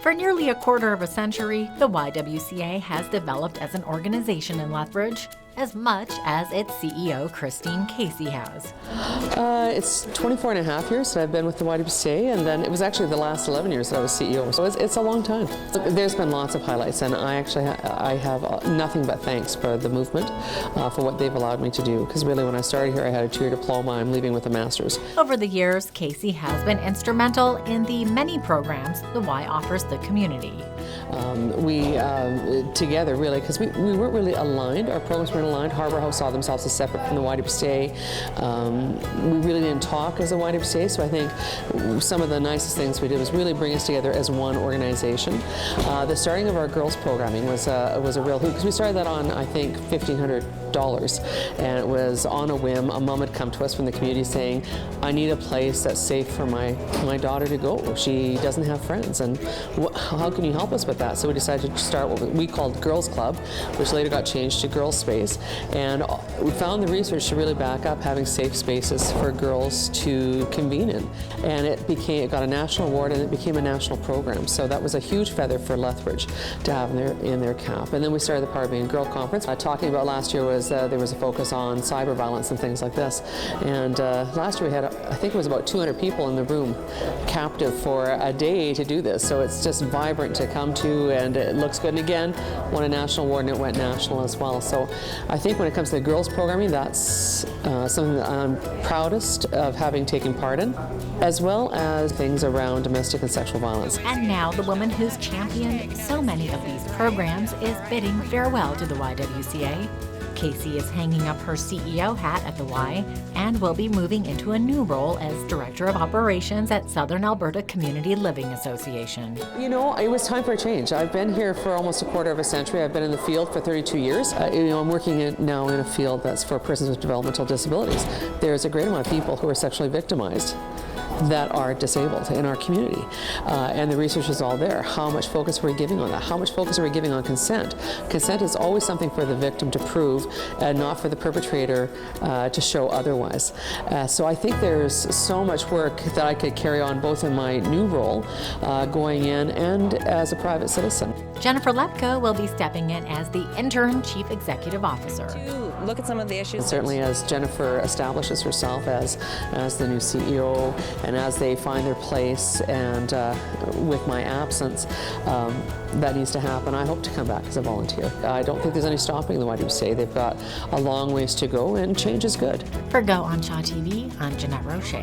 For nearly a quarter of a century, the YWCA has developed as an organization in Lethbridge, as much as its CEO Kristine Cassie has. It's 24 and a half years that I've been with the YWCA, and then it was actually the last 11 years that I was CEO, so it's a long time. There's been lots of highlights, and I have nothing but thanks for the movement, for what they've allowed me to do, because really when I started here I had a 2-year diploma. I'm leaving with a master's. Over the years, Cassie has been instrumental in the many programs the Y offers the community. We together really, because we weren't really aligned, our programs weren't aligned. Harbour House saw themselves as separate from the YWCA. We really didn't talk as a YWCA, so I think some of the nicest things we did was really bring us together as one organization. The starting of our girls programming was a real hoot, because we started that on, I think, $1,500, and it was on a whim. A mom had come to us from the community saying, I need a place that's safe for my daughter to go. She doesn't have friends, and how can you help us with that? So we decided to start what we called Girls Club, which later got changed to Girls Space, and we found the research to really back up having safe spaces for girls to convene in, and it got a national award, and it became a national program. So that was a huge feather for Lethbridge to have in their cap. And then we started the Party and Girl Conference. Talking about last year was there was a focus on cyber violence and things like this, and last year we had I think it was about 200 people in the room captive for a day to do this. So it's just vibrant to come to, and it looks good. And again, won a national award, and it went national as well. So I think when it comes to the girls programming, that's something that I'm proudest of having taken part in, as well as things around domestic and sexual violence. And now the woman who's championed so many of these programs is bidding farewell to the YWCA. Cassie is hanging up her CEO hat at the Y and will be moving into a new role as Director of Operations at Southern Alberta Community Living Association. You know, it was time for a change. I've been here for almost a quarter of a century. I've been in the field for 32 years. I'm working now in a field that's for persons with developmental disabilities. There's a great amount of people who are sexually victimized that are disabled in our community, and the research is all there. How much focus are we giving on that? How much focus are we giving on consent? Consent is always something for the victim to prove, and not for the perpetrator to show otherwise. So I think there's so much work that I could carry on both in my new role going in and as a private citizen. Jennifer Lepko will be stepping in as the interim Chief Executive Officer. Look at some of the issues. Certainly, as Jennifer establishes herself as the new CEO, and as they find their place, and with my absence, that needs to happen. I hope to come back as a volunteer. I don't think there's any stopping the YWCA. They've got a long ways to go, and change is good. For Go on Shaw TV, I'm Jeanette Roche.